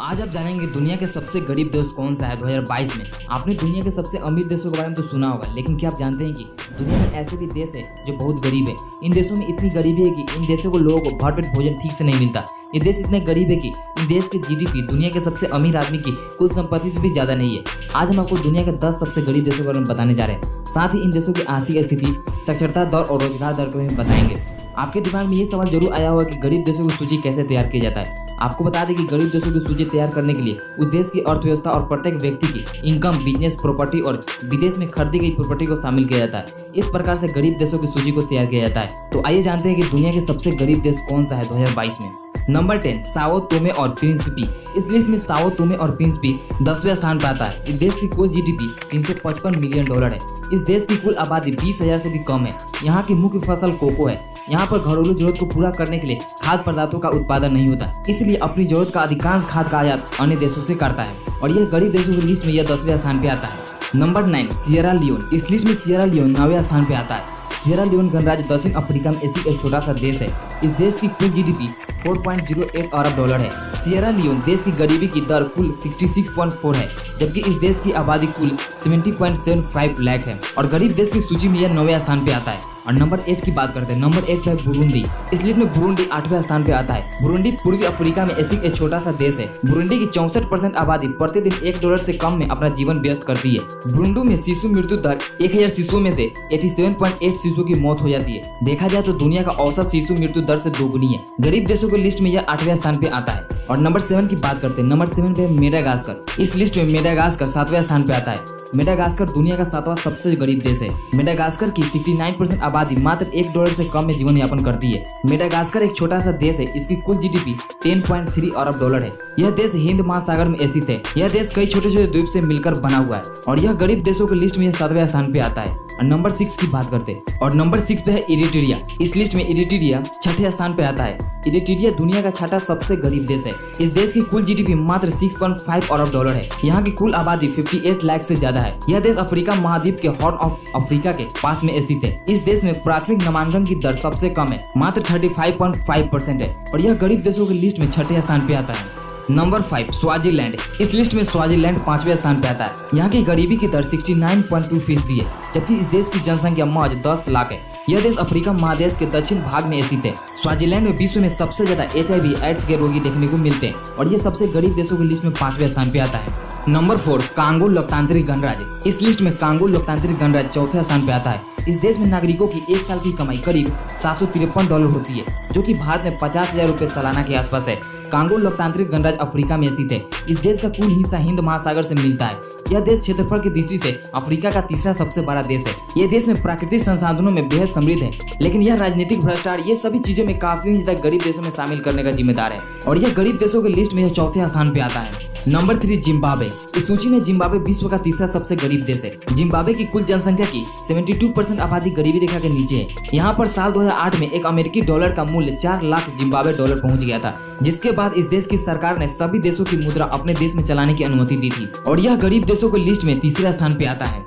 आज आप जानेंगे दुनिया के सबसे गरीब देश कौन सा है 2022 में। आपने दुनिया के सबसे अमीर देशों के बारे में तो सुना होगा, लेकिन क्या आप जानते हैं कि दुनिया में ऐसे भी देश है जो बहुत गरीब है। इन देशों में इतनी गरीबी है कि इन देशों को लोगों को भरपेट भोजन ठीक से नहीं मिलता। ये देश इतने गरीब है कि इन देश के जीडीपी दुनिया के सबसे अमीर आदमी की कुल संपत्ति से भी ज्यादा नहीं है। आज हम आपको दुनिया के 10 सबसे गरीब देशों के बारे में बताने जा रहे हैं। साथ ही इन देशों की आर्थिक स्थिति, साक्षरता दर और रोजगार दर को भी बताएंगे। आपके दिमाग में ये सवाल जरूर आया होगा कि गरीब देशों की सूची कैसे तैयार की जाता है। आपको बता दें कि गरीब देशों की सूची तैयार करने के लिए उस देश की अर्थव्यवस्था और प्रत्येक व्यक्ति की इनकम, बिजनेस, प्रॉपर्टी और विदेश में खरीदी गई प्रॉपर्टी को शामिल किया जाता है। इस प्रकार से गरीब देशों की सूची को तैयार किया जाता है। तो आइए जानते हैं कि दुनिया के सबसे गरीब देश कौन सा है 2022 में। नंबर 10 साओ तोमे और प्रिंसिपी। इस लिस्ट में साओ तोमे और प्रिंसिपी 10वें स्थान पर आता है। इस देश की कुल जीडीपी $355 मिलियन है। इस देश की कुल आबादी 20,000 से भी कम है। यहाँ की मुख्य फसल कोको है। यहाँ पर घरेलू जरूरत को पूरा करने के लिए खाद्य पदार्थों का उत्पादन नहीं होता, इसलिए अपनी जरूरत का अधिकांश खाद्य का आयात अन्य देशों से करता है और यह गरीब देशों की लिस्ट में यह 10वें स्थान पे आता है। Number 9 Sierra Leone. इस लिस्ट में सियरा लियोन 9वें स्थान पे आता है। सियरा लियोन गणराज्य दक्षिण अफ्रीका में स्थित एक छोटा सा देश है। इस देश की कुल जीडीपी $4.08 अरब है। सियरा लियोन देश की गरीबी की दर कुल 66.4 है, जबकि इस देश की आबादी कुल 70.75 लाख है और गरीब देश की सूची में यह 9वें स्थान पे आता है। और नंबर 8 की बात करते हैं। नंबर 8 पे बुरुंडी। इस लिस्ट में बुरुंडी 8वें स्थान पे आता है। बुरुंडी पूर्वी अफ्रीका में स्थित एक छोटा सा देश है। बुरुंडी की 64% आबादी प्रतिदिन $1 से कम में अपना जीवन व्यस्त करती है। बुरुंडी में शिशु मृत्यु दर 1000 शिशुओं में से 87.8 शिशुओं की मौत हो जाती है। देखा जाए तो दुनिया का औसत शिशु मृत्यु दर से दोगुनी है। गरीब देशों की लिस्ट में यह 8वें स्थान पे आता है। और नंबर 7 की बात करते हैं। नंबर 7 पे मेडागास्कर। इस लिस्ट में मेडागास्कर 7वें स्थान पे आता है। मेडागास्कर दुनिया का 7वां सबसे गरीब देश है। मेडागास्कर की 69% आबादी मात्र $1 से कम में जीवन यापन करती है। मेडागास्कर एक छोटा सा देश है। इसकी कुल जीडीपी $10.3 अरब है। यह देश हिंद महासागर में स्थित है। यह देश कई छोटे छोटे द्वीप से मिलकर बना हुआ है और यह गरीब देशों की लिस्ट में यह 7वें स्थान पे आता है। और नंबर 6 की बात करते हैं। और नंबर 6 पे है इरिट्रिया। इस लिस्ट में इरिट्रिया 6ठे स्थान पे आता है। इरिट्रिया दुनिया का 6ठा सबसे गरीब देश है। इस देश की कुल जीडीपी मात्र $6.5 अरब है। यहाँ की कुल आबादी 58 लाख से ज्यादा है। यह देश अफ्रीका महाद्वीप के हॉर्न ऑफ अफ्रीका के पास में स्थित है। इस देश में प्राथमिक नामांकन की दर सबसे कम है, मात्र 35.5% है और यह गरीब देशों की लिस्ट में 6ठे स्थान पे आता है। Number 5 Swaziland. इस लिस्ट में स्वाजीलैंड 5वें स्थान पे आता है। यहाँ की गरीबी की दर 69.2% है, जबकि इस देश की जनसंख्या महज 10 लाख है। यह देश अफ्रीका महादेश के दक्षिण भाग में स्थित है। स्वाजीलैंड में विश्व में सबसे ज्यादा HIV एड्स के रोगी देखने को मिलते हैं और यह सबसे गरीब देशों की लिस्ट में 5वें स्थान पे आता है। नंबर 4 कांगो लोकतांत्रिक गणराज्य। इस लिस्ट में कांगो लोकतांत्रिक गणराज्य 4थे स्थान पे आता है। इस देश में नागरिकों की एक साल की कमाई करीब $753 होती है, जो कि भारत में 50,000 रुपए सालाना के आसपास है। कांगो लोकतांत्रिक गणराज्य अफ्रीका में स्थित है। इस देश का कुल हिस्सा हिंद महासागर से मिलता है। यह देश क्षेत्रफल की दृष्टि से अफ्रीका का तीसरा सबसे बड़ा देश है। यह देश में प्राकृतिक संसाधनों में बेहद समृद्ध है, लेकिन यह राजनीतिक भ्रष्टाचार ये सभी चीजों में काफी हद तक गरीब देशों में शामिल करने का जिम्मेदार है और यह गरीब देशों की लिस्ट में यह 4थे स्थान पे आता है। Number 3 Zimbabwe. इस सूची में जिम्बाब्वे विश्व का तीसरा सबसे गरीब देश है। जिम्बाब्वे की कुल जनसंख्या की 72% आबादी गरीबी रेखा के नीचे है। यहाँ पर साल 2008 में एक अमेरिकी डॉलर का मूल्य 4 लाख जिम्बाब्वे डॉलर पहुंच गया था, जिसके बाद इस देश की सरकार ने सभी देशों की मुद्रा अपने देश में चलाने की अनुमति दी थी और यह गरीब देशों की लिस्ट में तीसरे स्थान पे आता है।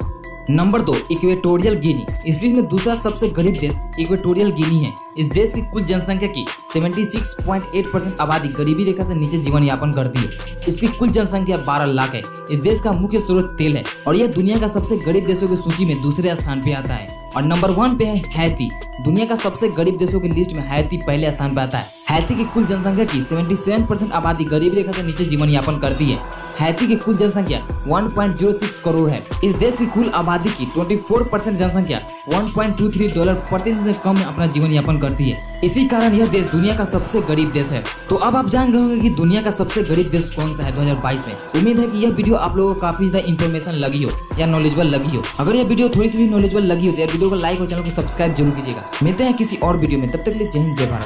Number 2 Equatorial Guinea. इस लिस्ट में दूसरा सबसे गरीब देश इक्वेटोरियल गिनी है। इस देश की कुल जनसंख्या की 76.8% आबादी गरीबी रेखा से नीचे जीवन यापन करती है। इसकी कुल जनसंख्या 12 लाख है। इस देश का मुख्य स्रोत तेल है और यह दुनिया का सबसे गरीब देशों की सूची में दूसरे स्थान पे आता है। और नंबर 1 पे है हैती। दुनिया का सबसे गरीब देशों की लिस्ट में हैती पहले स्थान पे आता है। हैती की कुल जनसंख्या की 77% आबादी गरीबी रेखा से नीचे जीवन यापन करती है। हैती की कुल जनसंख्या 1.06 करोड़ है। इस देश की कुल आबादी की 24% जनसंख्या $1.23 प्रतिदिन से कम में अपना जीवन यापन करती है। इसी कारण यह देश दुनिया का सबसे गरीब देश है। तो अब आप जान गए होंगे कि दुनिया का सबसे गरीब देश कौन सा है 2022 में। उम्मीद है कि यह वीडियो आप लोगों को काफी ज्यादा इन्फॉर्मेशन लगी हो या नॉलेजेबल लगी हो। अगर यह वीडियो थोड़ी सी भी नॉलेजेबल लगी हो तो यार वीडियो को लाइक और चैनल को सब्सक्राइब जरूर कीजिएगा। मिलते हैं किसी और वीडियो में, तब तक के लिए जय हिंद जय भारत।